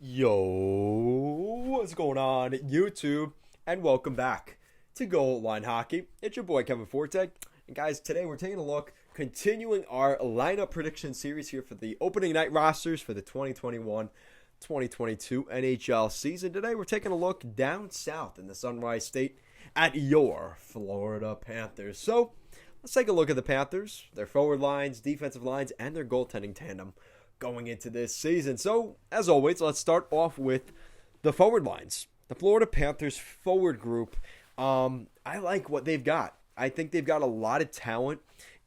Yo, what's going on, YouTube? And welcome back to Goal Line Hockey. It's your boy Kevin Forte. And guys, today we're taking a look, continuing our lineup prediction series here for the opening night rosters for the 2021-2022 NHL season. Today we're taking a look down south in the Sunrise State at your Florida Panthers. So let's take a look at the Panthers, their forward lines, defensive lines, and their goaltending tandem going into this season. So, as always, let's start off with the forward lines. The Florida Panthers forward group, I like what they've got. I think they've got a lot of talent,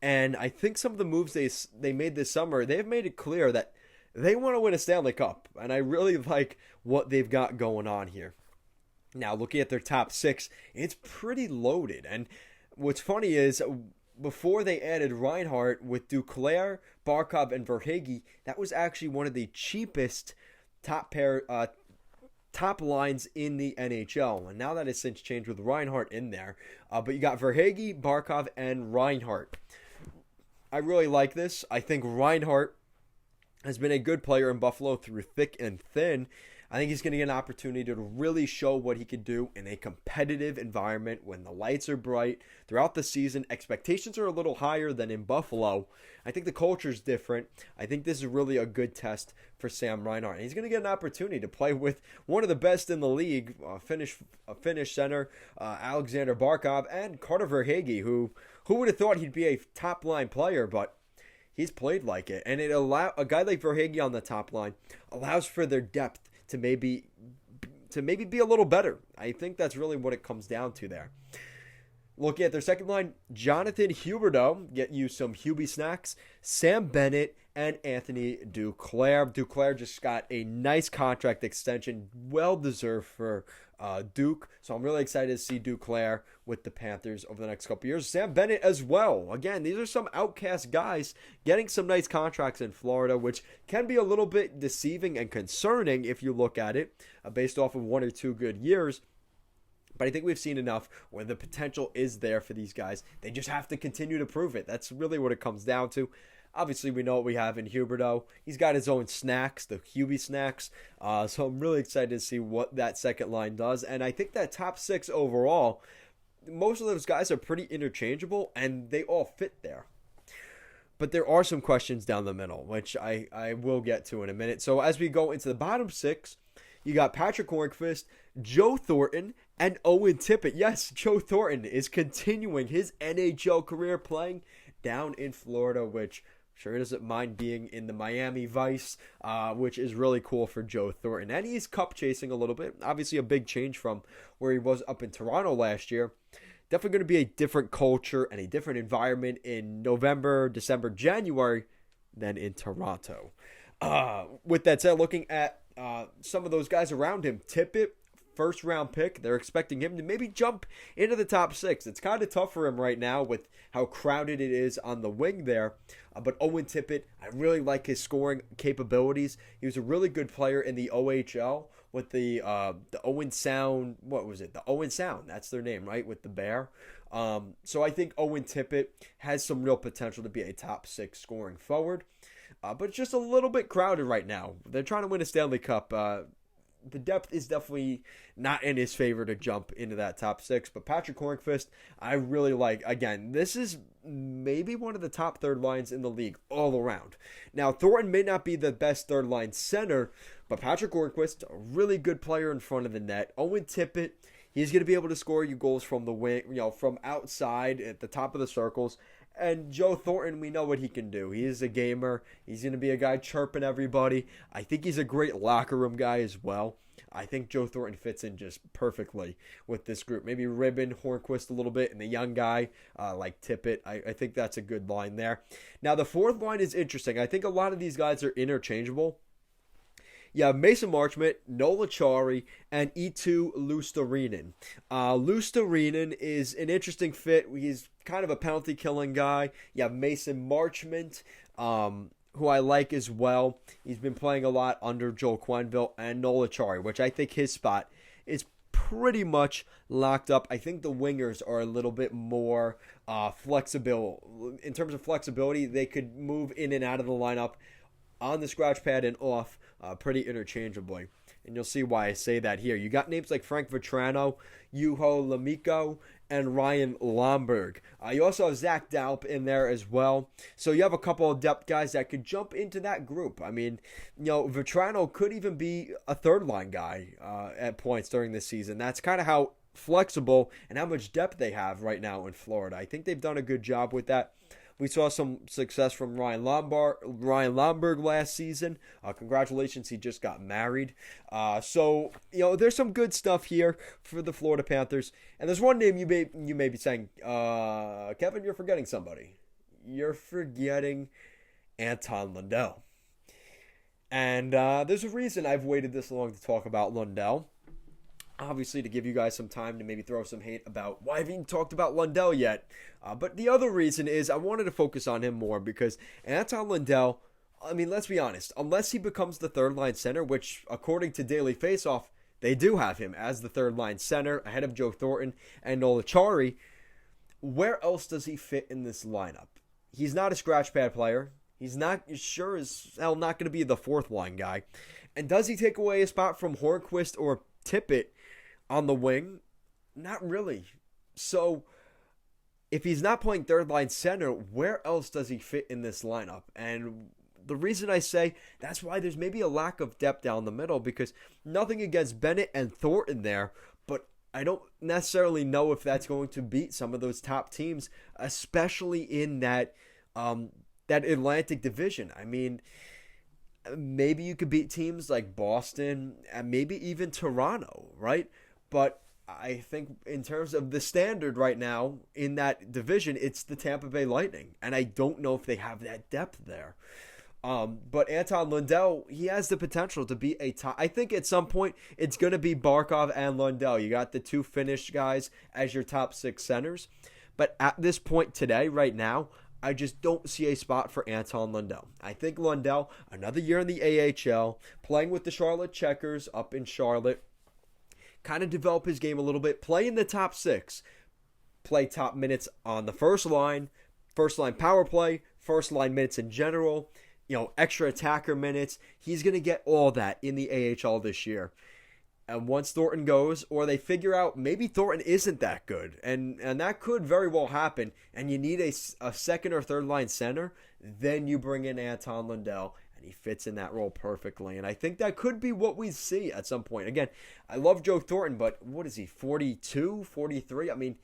and I think some of the moves they made this summer, they've made it clear that they want to win a Stanley Cup, and I really like what they've got going on here. Now, looking at their top six, it's pretty loaded, and what's funny is before they added Reinhart with Duclair, Barkov, and Verhaeghe, that was actually one of the cheapest top lines in the NHL. And now that has since changed with Reinhart in there. But you got Verhaeghe, Barkov, and Reinhart. I really like this. I think Reinhart has been a good player in Buffalo through thick and thin. I think he's going to get an opportunity to really show what he can do in a competitive environment when the lights are bright throughout the season. Expectations are a little higher than in Buffalo. I think the culture is different. I think this is really a good test for Sam Reinhart. And he's going to get an opportunity to play with one of the best in the league, Finnish center, Alexander Barkov, and Carter Verhaeghe, who would have thought he'd be a top-line player, but he's played like it. And a guy like Verhaeghe on the top line allows for their depth to maybe be a little better. I think that's really what it comes down to there. Looking at their second line, Jonathan Huberdeau, get you some Hubie snacks, Sam Bennett, and Anthony Duclair. Duclair just got a nice contract extension, well-deserved for Duke. So I'm really excited to see Duclair with the Panthers over the next couple years. Sam Bennett as well. Again, these are some outcast guys getting some nice contracts in Florida, which can be a little bit deceiving and concerning if you look at it based off of one or two good years. But I think we've seen enough where the potential is there for these guys. They just have to continue to prove it. That's really what it comes down to. Obviously, we know what we have in Huberdeau. He's got his own snacks, the Hubie snacks. So I'm really excited to see what that second line does. And I think that top six overall, most of those guys are pretty interchangeable, and they all fit there. But there are some questions down the middle, which I will get to in a minute. So as we go into the bottom six, you got Patrick Hornqvist, Joe Thornton, and Owen Tippett. Yes, Joe Thornton is continuing his NHL career playing down in Florida, which sure doesn't mind being in the Miami Vice, which is really cool for Joe Thornton. And he's cup chasing a little bit. Obviously a big change from where he was up in Toronto last year. Definitely going to be a different culture and a different environment in November, December, January than in Toronto. With that said, looking at some of those guys around him, Tippett, first round pick. They're expecting him to maybe jump into the top six. It's kind of tough for him right now with how crowded it is on the wing there. But Owen Tippett, I really like his scoring capabilities. He was a really good player in the OHL with the Owen Sound. What was it? The Owen Sound. That's their name, right? With the Bear. So I think Owen Tippett has some real potential to be a top six scoring forward. But it's just a little bit crowded right now. They're trying to win a Stanley Cup. The depth is definitely not in his favor to jump into that top six. But Patrick Hornqvist, I really like. Again, this is maybe one of the top third lines in the league all around. Now, Thornton may not be the best third line center, but Patrick Hornqvist, a really good player in front of the net. Owen Tippett, he's going to be able to score you goals from the wing, from outside at the top of the circles. And Joe Thornton, we know what he can do. He is a gamer. He's going to be a guy chirping everybody. I think he's a great locker room guy as well. I think Joe Thornton fits in just perfectly with this group. Maybe ribbon Hornqvist a little bit and the young guy like Tippett. I think that's a good line there. Now, the fourth line is interesting. I think a lot of these guys are interchangeable. You have Mason Marchment, Nola Chari, and Eetu Luostarinen. Luostarinen is an interesting fit. He's kind of a penalty-killing guy. You have Mason Marchment, who I like as well. He's been playing a lot under Joel Quenneville, and Nola Chari, which I think his spot is pretty much locked up. I think the wingers are a little bit more flexible. In terms of flexibility, they could move in and out of the lineup on the scratch pad and off pretty interchangeably. And you'll see why I say that here. You got names like Frank Vetrano, Juho Lamico, and Ryan Lomberg. You also have Zach Dalp in there as well. So you have a couple of depth guys that could jump into that group. I mean, Vetrano could even be a third-line guy at points during this season. That's kind of how flexible and how much depth they have right now in Florida. I think they've done a good job with that. We saw some success from Ryan Lomberg last season. Congratulations, he just got married. So there's some good stuff here for the Florida Panthers. And there's one name you may be saying, Kevin, you're forgetting somebody. You're forgetting Anton Lindell. And there's a reason I've waited this long to talk about Lindell. Obviously, to give you guys some time to maybe throw some hate about why I haven't even talked about Lindell yet. But the other reason is I wanted to focus on him more because Anton Lindell, I mean, let's be honest, unless he becomes the third-line center, which according to Daily Faceoff, they do have him as the third-line center ahead of Joe Thornton and Nola Chari, where else does he fit in this lineup? He's not a scratch pad player. He's not sure as hell not going to be the fourth-line guy. And does he take away a spot from Hornquist or Tippett on the wing? Not really. So if he's not playing third line center, where else does he fit in this lineup? And the reason I say that's why there's maybe a lack of depth down the middle, because nothing against Bennett and Thornton there, but I don't necessarily know if that's going to beat some of those top teams, especially in that Atlantic division. I mean, maybe you could beat teams like Boston and maybe even Toronto, right? But I think in terms of the standard right now in that division, it's the Tampa Bay Lightning. And I don't know if they have that depth there. But Anton Lindell, he has the potential to be a top. I think at some point it's going to be Barkov and Lindell. You got the two Finnish guys as your top six centers. But at this point today, right now, I just don't see a spot for Anton Lindell. I think Lindell, another year in the AHL, playing with the Charlotte Checkers up in Charlotte, kind of develop his game a little bit, play in the top six, play top minutes on the first line power play, first line minutes in general, extra attacker minutes. He's going to get all that in the AHL this year. And once Thornton goes, or they figure out maybe Thornton isn't that good, and that could very well happen, and you need a second or third line center, then you bring in Anton Lindell, and he fits in that role perfectly. And I think that could be what we see at some point. Again, I love Joe Thornton, but what is he, 42, 43? I mean,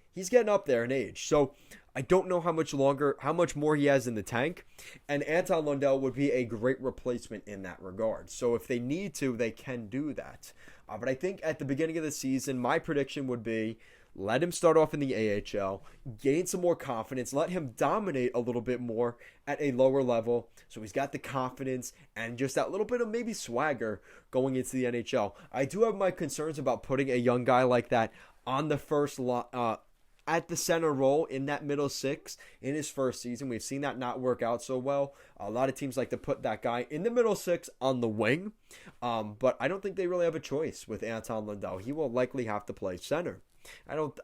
he's getting up there in age. So I don't know how much more he has in the tank. And Anton Lindell would be a great replacement in that regard. So if they need to, they can do that. But I think at the beginning of the season, my prediction would be let him start off in the AHL, gain some more confidence, let him dominate a little bit more at a lower level. So he's got the confidence and just that little bit of maybe swagger going into the NHL. I do have my concerns about putting a young guy like that on the first at the center role in that middle six in his first season. We've seen that not work out so well. A lot of teams like to put that guy in the middle six on the wing, but I don't think they really have a choice with Anton Lindell. He will likely have to play center.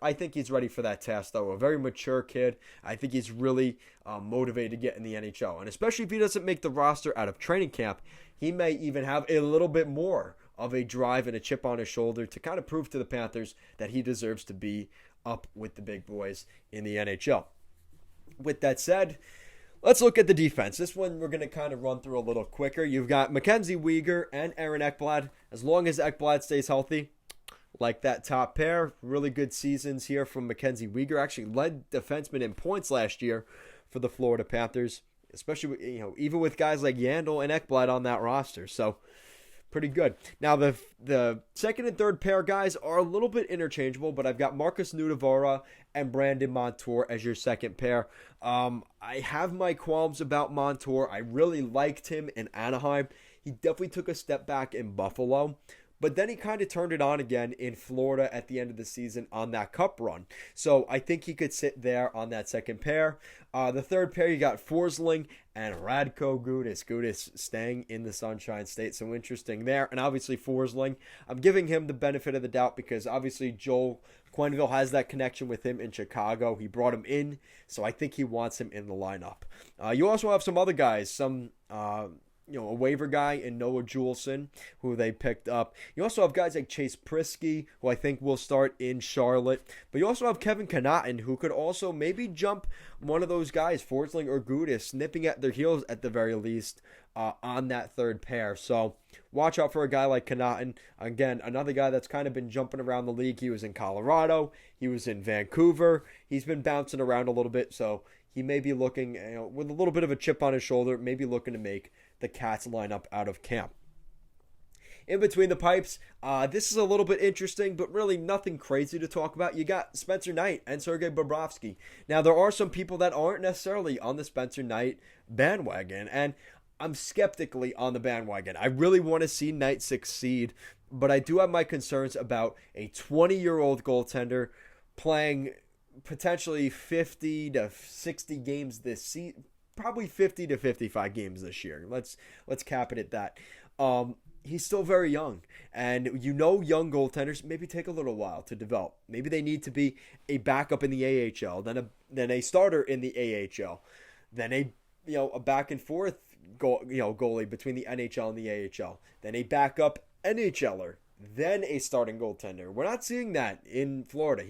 I think he's ready for that task, though. A very mature kid. I think he's really motivated to get in the NHL, and especially if he doesn't make the roster out of training camp, he may even have a little bit more of a drive and a chip on his shoulder to kind of prove to the Panthers that he deserves to be up with the big boys in the NHL. With that said, let's look at the defense. This one we're going to kind of run through a little quicker. You've got Mackenzie Weegar and Aaron Ekblad. As long as Ekblad stays healthy, like that top pair, really good seasons here from Mackenzie Weegar. Actually led defenseman in points last year for the Florida Panthers, especially even with guys like Yandel and Ekblad on that roster. So pretty good. Now, the second and third pair guys are a little bit interchangeable, but I've got Marcus Nudavara and Brandon Montour as your second pair. I have my qualms about Montour. I really liked him in Anaheim. He definitely took a step back in Buffalo, but then he kind of turned it on again in Florida at the end of the season on that cup run. So I think he could sit there on that second pair. The third pair, you got Forsling and Radko Gudas. Gudas staying in the Sunshine State, so interesting there. And obviously Forsling, I'm giving him the benefit of the doubt because obviously Joel Quenneville has that connection with him in Chicago. He brought him in, so I think he wants him in the lineup. You also have some other guys, some a waiver guy in Noah Juleson, who they picked up. You also have guys like Chase Prisky, who I think will start in Charlotte. But you also have Kevin Connaughton, who could also maybe jump one of those guys, Forsling or Gudis, nipping at their heels at the very least on that third pair. So watch out for a guy like Connaughton. Again, another guy that's kind of been jumping around the league. He was in Colorado. He was in Vancouver. He's been bouncing around a little bit, so he may be looking, with a little bit of a chip on his shoulder, maybe looking to make the Cats lineup out of camp. In between the pipes, this is a little bit interesting, but really nothing crazy to talk about. You got Spencer Knight and Sergey Bobrovsky. Now, there are some people that aren't necessarily on the Spencer Knight bandwagon, and I'm skeptically on the bandwagon. I really want to see Knight succeed, but I do have my concerns about a 20-year-old goaltender playing potentially 50 to 60 games this season. Probably 50 to 55 games this year. Let's cap it at that. He's still very young, and young goaltenders maybe take a little while to develop. Maybe they need to be a backup in the AHL, then a starter in the AHL, then a back and forth goalie between the NHL and the AHL, then a backup NHLer, then a starting goaltender. We're not seeing that in Florida.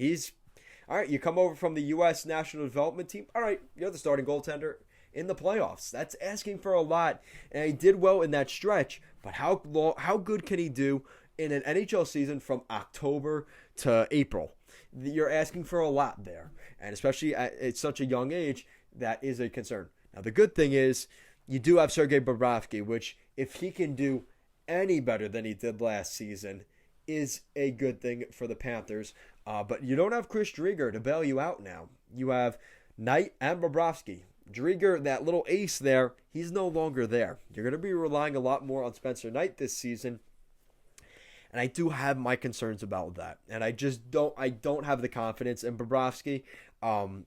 All right, you come over from the U.S. National Development Team. All right, you're the starting goaltender in the playoffs. That's asking for a lot, and he did well in that stretch, but how good can he do in an NHL season from October to April? You're asking for a lot there, and especially at such a young age, that is a concern. Now, the good thing is you do have Sergey Bobrovsky, which if he can do any better than he did last season, is a good thing for the Panthers. But you don't have Chris Driedger to bail you out now. You have Knight and Bobrovsky. Driedger, that little ace there, he's no longer there. You're going to be relying a lot more on Spencer Knight this season. And I do have my concerns about that. And I don't have the confidence in Bobrovsky. I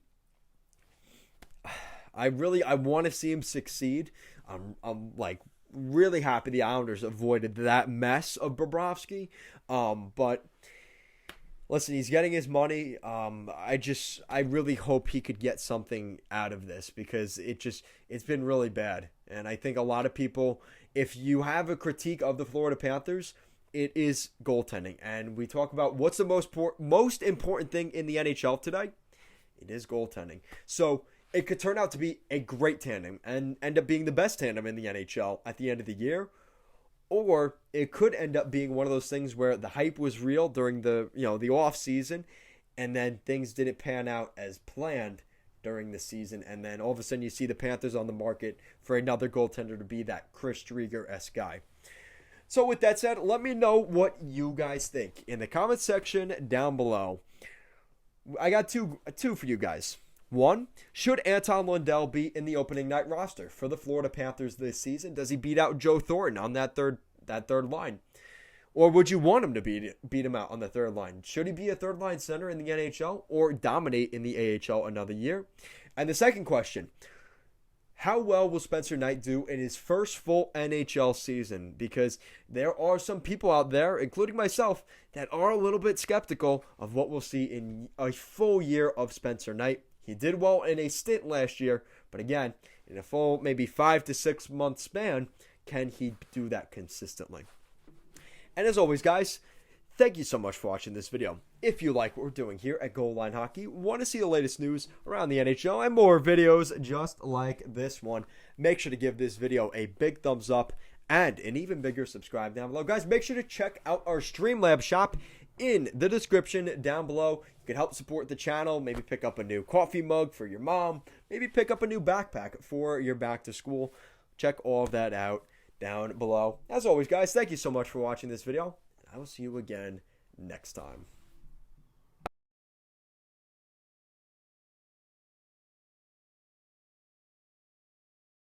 want to see him succeed. I'm like really happy the Islanders avoided that mess of Bobrovsky. But listen, he's getting his money. I really hope he could get something out of this, because it's been really bad. And I think a lot of people, if you have a critique of the Florida Panthers, it is goaltending. And we talk about what's the most important thing in the NHL today. It is goaltending. So it could turn out to be a great tandem and end up being the best tandem in the NHL at the end of the year. Or it could end up being one of those things where the hype was real during the off season, and then things didn't pan out as planned during the season, and then all of a sudden you see the Panthers on the market for another goaltender to be that Chris Driedger-esque guy. So with that said, let me know what you guys think in the comment section down below. I got two for you guys. One, should Anton Lindell be in the opening night roster for the Florida Panthers this season? Does he beat out Joe Thornton on that third line? Or would you want him to beat him out on the third line? Should he be a third line center in the NHL or dominate in the AHL another year? And the second question, how well will Spencer Knight do in his first full NHL season? Because there are some people out there, including myself, that are a little bit skeptical of what we'll see in a full year of Spencer Knight. He did well in a stint last year, but again, in a full maybe 5 to 6 month span, can he do that consistently? And as always, guys, thank you so much for watching this video. If you like what we're doing here at Goal Line Hockey, want to see the latest news around the NHL and more videos just like this one, make sure to give this video a big thumbs up and an even bigger subscribe down below. Guys, make sure to check out our Streamlabs shop in the description down below. You can help support the channel, maybe pick up a new coffee mug for your mom, maybe pick up a new backpack for your back to school. Check all of that out down below. As always, guys, thank you so much for watching this video. I will see you again next time.